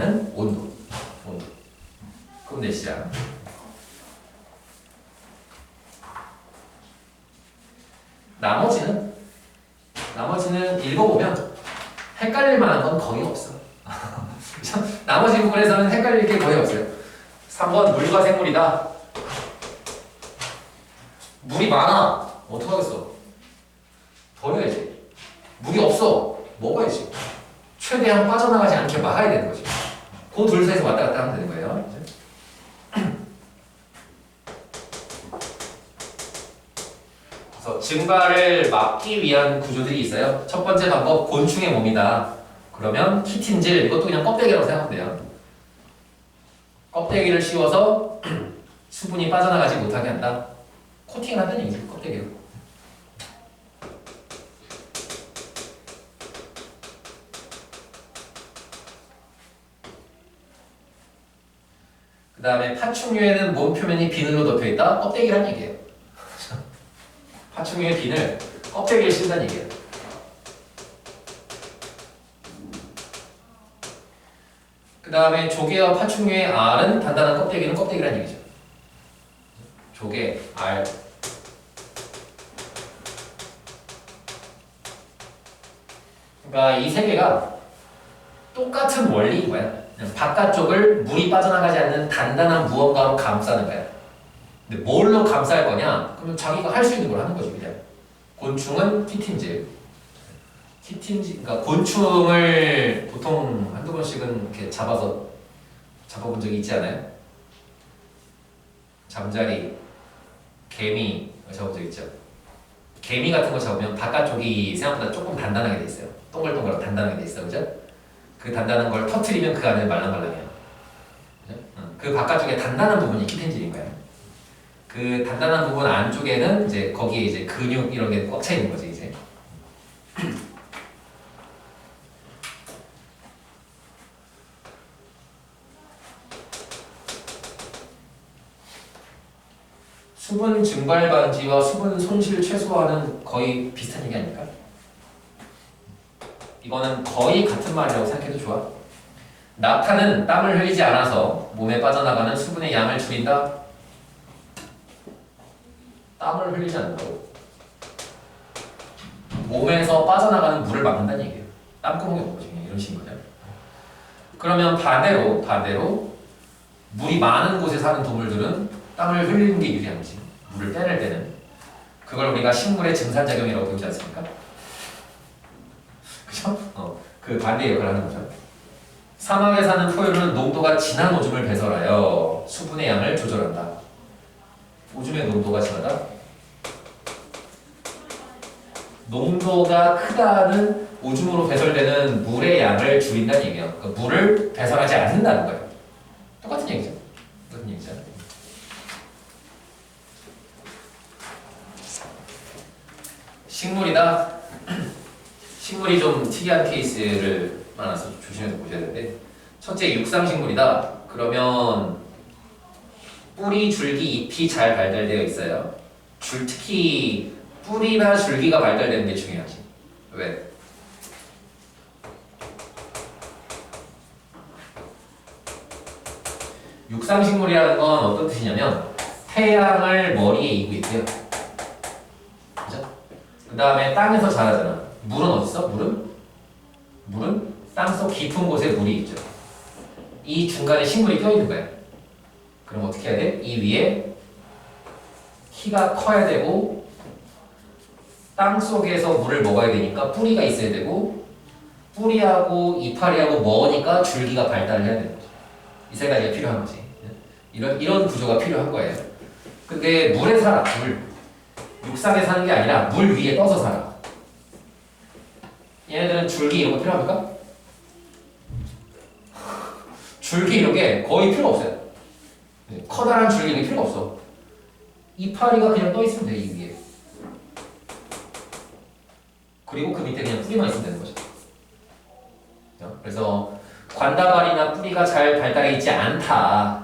거는 온도. 온도. 그럼 되시죠. 나머지는 읽어보면 헷갈릴 만한 건 거의 없어. 나머지 부분에서는 헷갈릴 게 거의 없어요. 3번 물과 생물이다. 물이 많아. 어떡하겠어? 버려야지. 물이 없어. 먹어야지. 최대한 빠져나가지 않게 막아야 되는 거지. 그 둘 사이에서 왔다 갔다 하면 되는 거예요. 그래서 증발을 막기 위한 구조들이 있어요. 첫 번째 방법, 곤충의 몸이다. 그러면 키틴질, 이것도 그냥 껍데기라고 생각하면 돼요. 껍데기를 씌워서 수분이 빠져나가지 못하게 한다. 코팅을 한다는 얘기죠, 껍데기로. 그 다음에 파충류에는 몸 표면이 비늘로 덮여있다. 껍데기란 얘기예요. 파충류의 비늘, 껍데기를 씌운다는 얘기예요. 그 다음에 조개와 파충류의 알은 단단한 껍데기는 껍데기란 얘기죠. 조개, 알. 그러니까 이 세 개가 똑같은 원리인 거야. 바깥쪽을 물이 빠져나가지 않는 단단한 무언가로 감싸는 거야. 근데 뭘로 감쌀 거냐? 그러면 자기가 할 수 있는 걸 하는 거지, 그냥. 곤충은 키틴질. 그러니까 곤충을 보통 한두 번씩은 이렇게 잡아본 적이 있지 않아요? 잠자리, 개미 잡아본 적 있죠? 개미 같은 거 잡으면 바깥쪽이 생각보다 조금 단단하게 돼 있어요. 동글동글하고 단단하게 돼 있어, 그죠? 그 단단한 걸 터트리면 그 안에 말랑말랑해요. 그죠? 그 바깥쪽에 단단한 부분이 키틴질인 거예요. 그 단단한 부분 안쪽에는 이제 거기에 이제 근육 이런 게 꽉 차 있는 거지, 이제. 수분 증발 방지와 수분 손실 최소화는 거의 비슷한 얘기 아닙니까? 이거는 거의 같은 말이라고 생각해도 좋아. 낙타는 땀을 흘리지 않아서 몸에 빠져나가는 수분의 양을 줄인다. 땀을 흘리지 않는다고. 몸에서 빠져나가는 물을 막는다는 얘기예요. 땀구멍이 없는 거지, 이런 식인 거죠. 그러면 반대로 물이 많은 곳에 사는 동물들은 땀을 흘리는 게 유리한 거지. 물을 빼낼 때는. 그걸 우리가 식물의 증산작용이라고 배우지 않습니까? 그죠? 그 반대 역할을 하는 거죠. 사막에 사는 포유류는 농도가 진한 오줌을 배설하여 수분의 양을 조절한다. 오줌의 농도가 진하다? 농도가 크다는 오줌으로 배설되는 물의 양을 줄인다는 얘기예요. 그러니까 물을 배설하지 않는다는 거예요. 똑같은 얘기죠. 똑같은 얘기죠. 식물이다. 식물이 좀 특이한 케이스를 많아서 조심해서 보셔야 되는데, 첫째 육상식물이다. 그러면 뿌리, 줄기, 잎이 잘 발달되어 있어요. 특히 뿌리나 줄기가 발달되는 게 중요하지. 왜? 육상식물이라는 건 어떤 뜻이냐면 태양을 머리에 이고 있대요. 그죠? 그 다음에 땅에서 자라잖아. 물은 어디 있어? 물은 땅속 깊은 곳에 물이 있죠. 이 중간에 식물이 껴있는 거야. 그럼 어떻게 해야 돼? 이 위에 키가 커야 되고 땅 속에서 물을 먹어야 되니까 뿌리가 있어야 되고, 뿌리하고 이파리하고 먹으니까 줄기가 발달을 해야 되는 거죠. 이 세 가지가 필요한 거지. 이런 구조가 필요한 거예요. 근데 물에 살아. 육상에 사는 게 아니라 물 위에 떠서 살아. 얘네들은 줄기 이런 거 필요합니까? 줄기 이런 게 거의 필요 없어요. 커다란 줄기 이런 게 필요가 없어. 이파리가 그냥 떠 있으면 돼, 이 위에. 그리고 그 밑에 그냥 뿌리만 있으면 되는 거죠. 그래서 관다발이나 뿌리가 잘 발달해 있지 않다.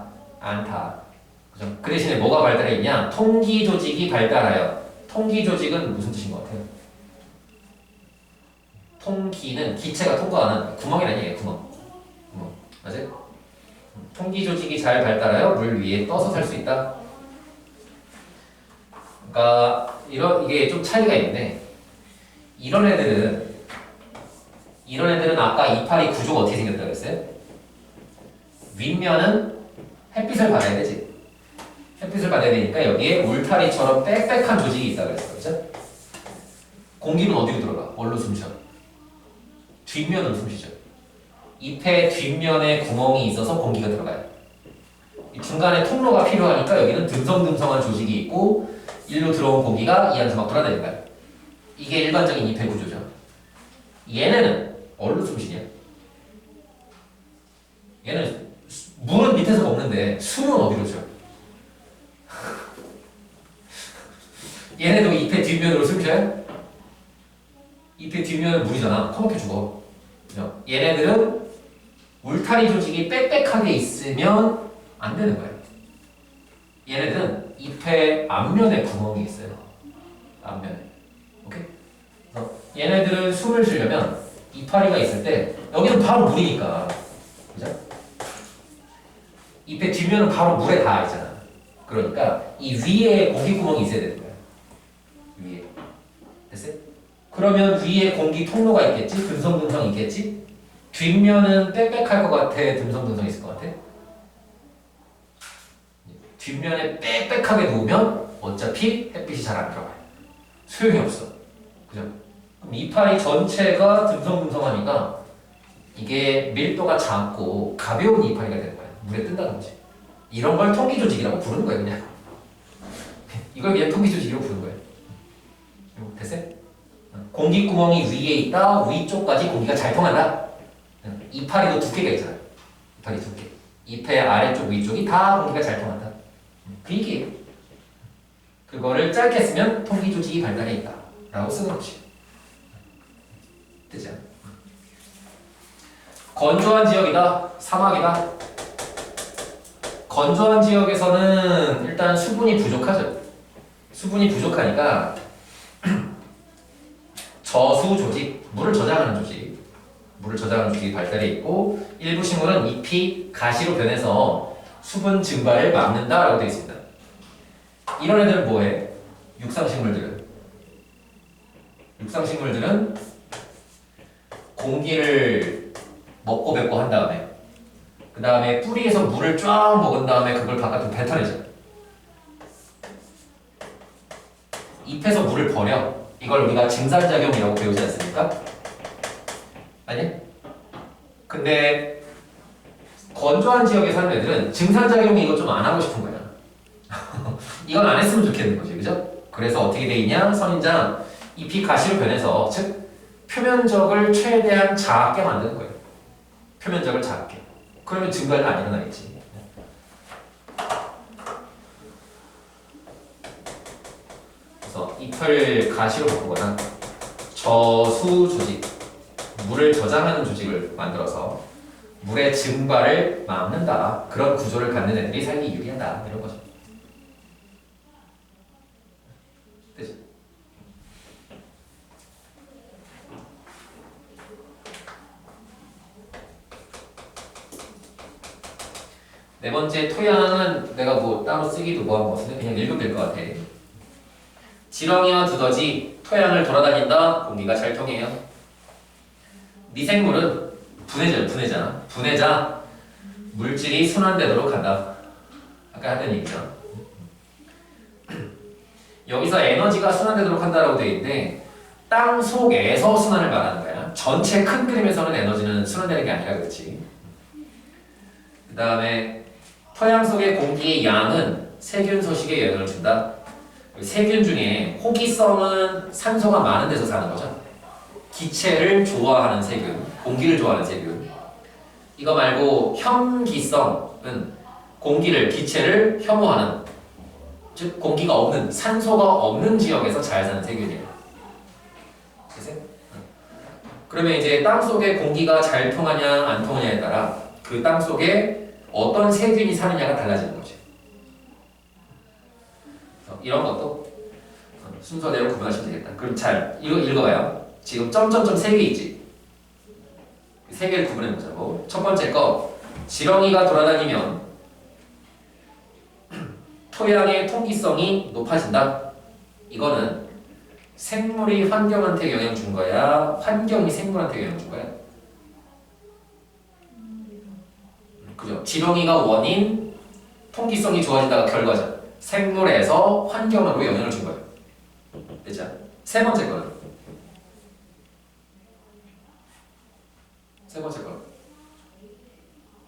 그죠? 그 대신에 뭐가 발달해 있냐? 통기 조직이 발달하여. 통기 조직은 무슨 뜻인 것 같아요? 통기는 기체가 통과하는 구멍이라는 얘기예요. 구멍. 맞지? 통기 조직이 잘 발달하여 물 위에 떠서 살 수 있다. 그러니까 이게 좀 차이가 있는데 이런 애들은 아까 이파리 구조가 어떻게 생겼다고 그랬어요? 윗면은 햇빛을 받아야 되지. 햇빛을 받아야 되니까 여기에 울타리처럼 빽빽한 조직이 있다고 그랬어. 그죠? 공기는 어디로 들어가? 뭘로 숨쉬어? 뒷면으로 숨쉬죠. 잎의 뒷면에 구멍이 있어서 공기가 들어가요. 이 중간에 통로가 필요하니까 여기는 듬성듬성한 조직이 있고 일로 들어온 공기가 이 안에서 막 돌아다니는 거야. 이게 일반적인 잎의 구조죠. 얘네는 어디로 숨쉬냐? 얘는 물은 밑에서 먹는데 숨은 어디로 쉬어? 얘네도 잎의 뒷면으로 숨쉬어요? 잎의 뒷면은 물이잖아. 커먹혀 죽어. 그죠? 얘네들은 울타리 조직이 빽빽하게 있으면 안 되는 거예요. 얘네들은 잎의 앞면에 구멍이 있어요. 앞면에. 오케이? 그래서 얘네들은 숨을 쉬려면 이파리가 있을 때 여기는 바로 물이니까. 그죠? 잎의 뒷면은 바로 물에 닿아 있잖아. 그러니까 이 위에 공기 구멍이 있어야 되는 거야. 위에. 됐어요? 그러면 위에 공기 통로가 있겠지? 듬성듬성 있겠지? 뒷면은 빽빽할 것 같아? 듬성듬성 있을 것 같아? 뒷면에 빽빽하게 놓으면 어차피 햇빛이 잘 안 들어가요. 소용이 없어. 그죠? 그럼 이파리 전체가 듬성듬성하니까 이게 밀도가 작고 가벼운 이파리가 되는 거야. 물에 뜬다는 거지. 이런 걸 통기조직이라고 부르는 거예요, 그냥. 이걸 그냥 통기조직이라고 부르는 거예요. 됐어요? 공기구멍이 위에 있다, 위쪽까지 공기가 잘 통한다. 이파리도 두께가 있잖아요. 이파리 두께. 잎의 아래쪽, 위쪽이 다 공기가 잘 통한다. 그 얘기예요. 그거를 짧게 쓰면 통기조직이 발달해 있다 라고 쓰는 거지. 되죠? 건조한 지역이다, 사막이다. 건조한 지역에서는 일단 수분이 부족하죠. 수분이 부족하니까 저수 조직, 물을 저장하는 조직이 발달해 있고 일부 식물은 잎이 가시로 변해서 수분 증발을 막는다라고 되어 있습니다. 이런 애들은 뭐해? 육상식물들은 공기를 먹고 뱉고 한 다음에 그 다음에 뿌리에서 물을 쫙 먹은 다음에 그걸 바깥으로 뱉어내죠. 잎에서 물을 버려. 이걸 우리가 증산작용이라고 배우지 않습니까? 아니? 근데 건조한 지역에 사는 애들은 증산작용이 이거 좀 안 하고 싶은 거야. 이건 안 했으면 좋겠는 거지, 그죠? 그래서 어떻게 돼 있냐? 선인장, 잎이 가시로 변해서 즉 표면적을 최대한 작게 만드는 거예요. 표면적을 작게. 그러면 증발은 안 일어나겠지. 그래서 잎을 가시로 바꾸거나 저수 조직, 물을 저장하는 조직을 만들어서 물의 증발을 막는다. 그런 구조를 갖는 애들이 살기 유리하다. 이런 거죠. 되죠? 네 번째 토양은 내가 뭐 따로 쓰기도 뭐한 것 같은데 그냥 읽으면 될 것 같아. 지렁이와 두더지 토양을 돌아다닌다. 공기가 잘 통해요. 미생물은 분해자 물질이 순환되도록 한다. 아까 하던 얘기죠. 여기서 에너지가 순환되도록 한다라고 되어 있는데 땅 속에서 순환을 말하는 거야. 전체 큰 그림에서는 에너지는 순환되는 게 아니라 그렇지. 그 다음에 토양 속의 공기의 양은 세균 서식에 영향을 준다. 세균 중에 호기성은 산소가 많은 데서 사는 거죠. 기체를 좋아하는 세균, 공기를 좋아하는 세균. 이거 말고 혐기성은 기체를 혐오하는, 즉 공기가 없는, 산소가 없는 지역에서 잘 사는 세균이에요. 됐어요? 그러면 이제 땅 속에 공기가 잘 통하냐 안 통하냐에 따라 그 땅 속에 어떤 세균이 사느냐가 달라지는 거지. 이런 것도 순서대로 구분하시면 되겠다. 그럼 잘 읽어봐요. 지금 점점점 3개 있지? 3개를 구분해 보자고. 첫 번째 거 지렁이가 돌아다니면 토양의 통기성이 높아진다. 이거는 생물이 환경한테 영향 준 거야? 환경이 생물한테 영향 준 거야? 그죠? 지렁이가 원인, 통기성이 좋아진다가 결과죠. 생물에서 환경으로 영향을 준 거예요. 됐죠? 세 번째 거는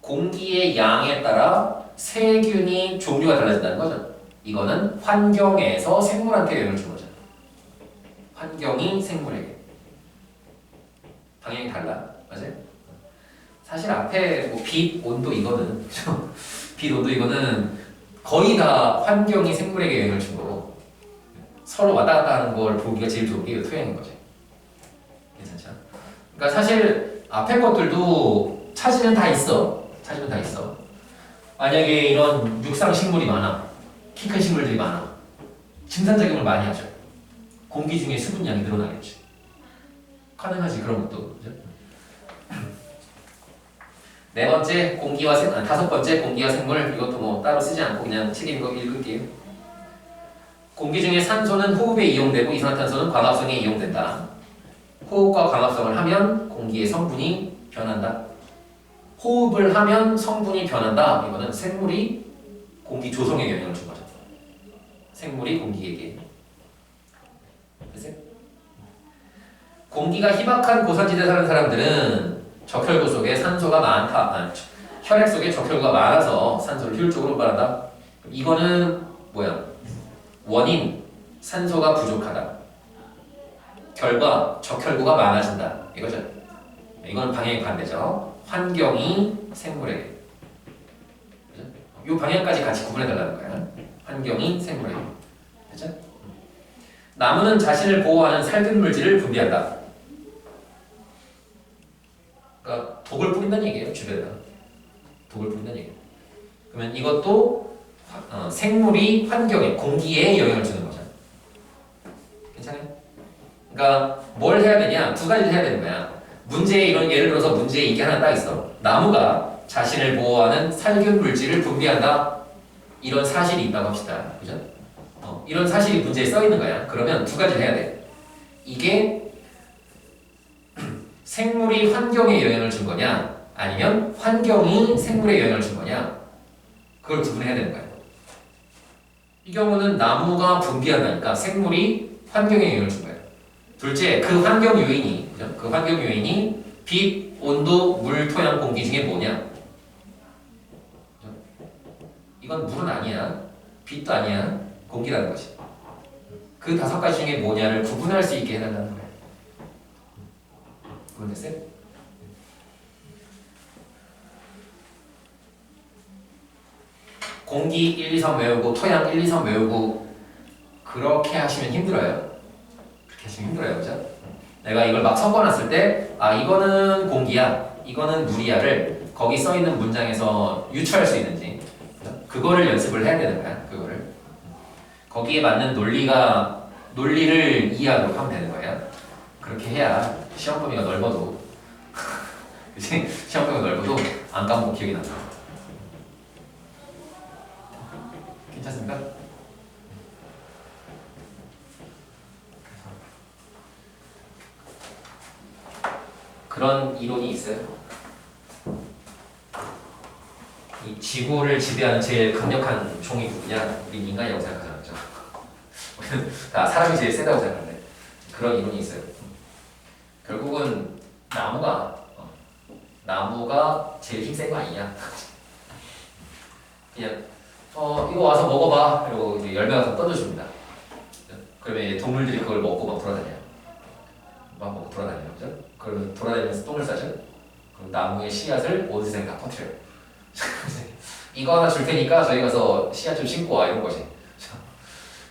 공기의 양에 따라 세균이 종류가 달라진다는 거죠. 이거는 환경에서 생물한테 영향을 준 거죠. 환경이 생물에게. 방향이 달라. 맞아요? 사실 앞에 뭐 빛, 온도 이거는 그죠? 빛, 온도 이거는 거의 다 환경이 생물에게 영향을 준 거고 서로 왔다 갔다 하는 걸 보기가 제일 좋은 게 토양인 거죠. 괜찮죠? 그러니까 사실 앞에 것들도 차지는 다 있어. 만약에 이런 육상 식물이 많아, 키 큰 식물들이 많아, 침산작용을 많이 하죠. 공기 중에 수분량이 늘어나겠지. 가능하지 그런 것도. 그죠? 다섯 번째 공기와 생물. 이것도 뭐 따로 쓰지 않고 그냥 책 읽은 거 읽을게요. 공기 중에 산소는 호흡에 이용되고 이산화탄소는 광합성에 이용된다. 호흡과 광합성을 하면 공기의 성분이 변한다. 호흡을 하면 성분이 변한다. 이거는 생물이 공기 조성에 영향을 준 거죠. 생물이 공기에게. 됐어요? 공기가 희박한 고산지대에 사는 사람들은 적혈구 속에 산소가 많다. 혈액 속에 적혈구가 많아서 산소를 효율적으로 운반한다. 이거는 뭐야? 원인, 산소가 부족하다. 결과, 적혈구가 많아진다. 이거죠. 이건 방향이 반대죠. 환경이 생물에게. 이 방향까지 같이 구분해달라는 거야. 환경이 생물에게. 그죠? 나무는 자신을 보호하는 살균 물질을 분비한다. 그러니까 독을 뿌린다는 얘기예요. 주변에다. 독을 뿌린다는 얘기예요. 그러면 이것도 생물이 환경에, 공기에 영향을 주는 거죠. 괜찮아요? 그러니까 뭘 해야 되냐? 두 가지를 해야 되는 거야. 예를 들어서 문제에 이게 하나 딱 있어. 나무가 자신을 보호하는 살균 물질을 분비한다. 이런 사실이 있다고 합시다. 그죠? 이런 사실이 문제에 써 있는 거야. 그러면 두 가지를 해야 돼. 이게 생물이 환경에 영향을 준 거냐, 아니면 환경이 생물에 영향을 준 거냐, 그걸 구분해야 되는 거야. 이 경우는 나무가 분비한다니까 생물이 환경에 영향을 준 거야. 둘째, 그 환경 요인이, 그죠? 그 환경 요인이 빛, 온도, 물, 토양, 공기 중에 뭐냐? 이건 물은 아니야, 빛도 아니야, 공기라는 것이. 그 다섯 가지 중에 뭐냐를 구분할 수 있게 해달라는 거야. 구분됐어요? 공기 1, 2, 3 외우고 토양 1, 2, 3 외우고 그렇게 하시면 힘들어요. 그렇게 하시면 힘들어요. 그죠? 내가 이걸 막 섞어놨을 때 이거는 공기야, 이거는 물이야를 거기 써있는 문장에서 유추할 수 있는지, 그죠? 그거를 연습을 해야 되는 거야. 그거를 거기에 맞는 논리를 이해하도록 하면 되는 거야. 그렇게 해야 시험 범위가 넓어도 그치? 시험 범위가 넓어도 안 까먹고 기억이 난다. 괜찮습니까? 그런 이론이 있어요. 이 지구를 지배하는 제일 강력한 종이 누구냐? 우리 인간이라고 생각하잖아요. 우리는 다 사람이 제일 세다고 생각하는데 그런 이론이 있어요. 결국은 나무가 제일 힘센 거 아니냐? 그냥 이거 와서 먹어봐. 이러고 이제 열매가 다 던져줍니다. 그러면 이제 동물들이 그걸 먹고 막 돌아다녀요. 막 먹고 돌아다녀요. 그죠? 그러면 돌아다니면서 똥을 싸죠? 그럼 나무의 씨앗을 온 세상에 다 퍼뜨려요. 이거 하나 줄 테니까 저희 가서 씨앗 좀 심고 와. 이런 거지.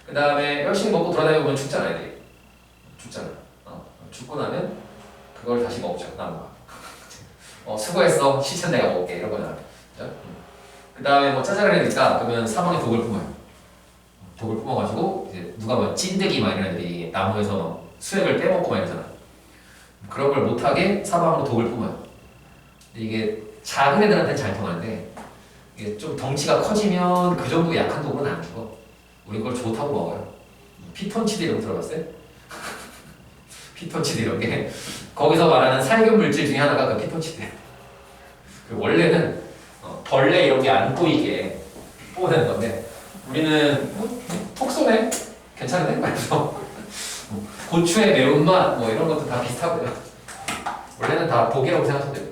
그 다음에 열심히 먹고 돌아다니면 죽잖아, 애들이. 죽잖아. 죽고 나면 그걸 다시 먹죠, 나무가. 수고했어. 시체는 내가 먹을게. 이런 거잖아. 그죠? 그 다음에 뭐 짜잘하니까 그러면 사방에 독을 뿜어요. 독을 뿜어가지고 이제 누가 뭐 찐득이 막 이런 애들이 나무에서 수액을 빼먹고 막 이러잖아. 그런 걸 못하게 사방으로 독을 뿜어요. 근데 이게 작은 애들한테는 잘 통하는데 이게 좀 덩치가 커지면 그 정도 약한 독은 안 죽어. 우리 그걸 좋다고 먹어요. 피톤치드 이런 거 들어봤어요? 피톤치드 이런 게 거기서 말하는 살균 물질 중에 하나가 그 피톤치드예요. 원래는 벌레 이런 게 안 보이게 뽑아내는 건데 우리는 톡 쏘네? 괜찮은데? 그래서 고추의 매운맛 뭐 이런 것도 다 비슷하고요. 원래는 다 독이라고 생각하면 돼요.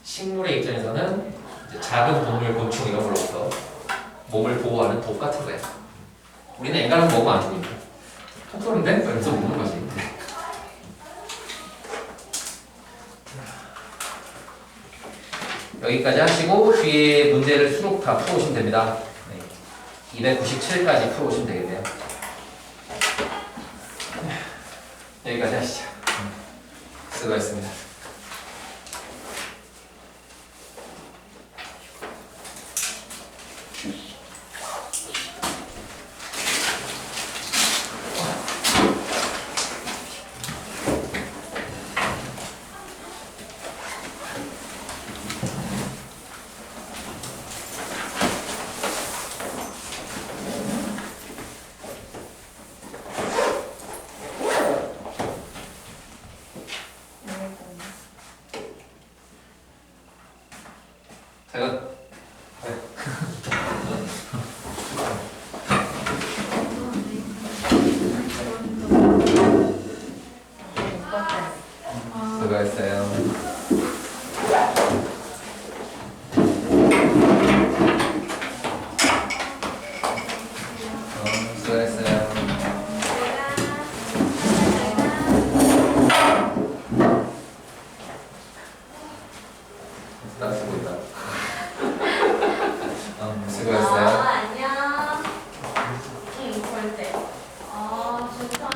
식물의 입장에서는 이제 작은 동물, 곤충 이런 걸로서 몸을 보호하는 독 같은 거야. 우리는 엔간한 거 먹으면 안 죽으니까 톡 쏘는데? 이러면서 먹는 거지. 여기까지 하시고 뒤에 문제를 수록 다 풀어오시면 됩니다. 네. 297까지 풀어오시면 되겠네요. 여기까지 하시죠. 수고하셨습니다. 제가 수고했어요. 수고했어요. 나 쓰고 있다. 수고했어요.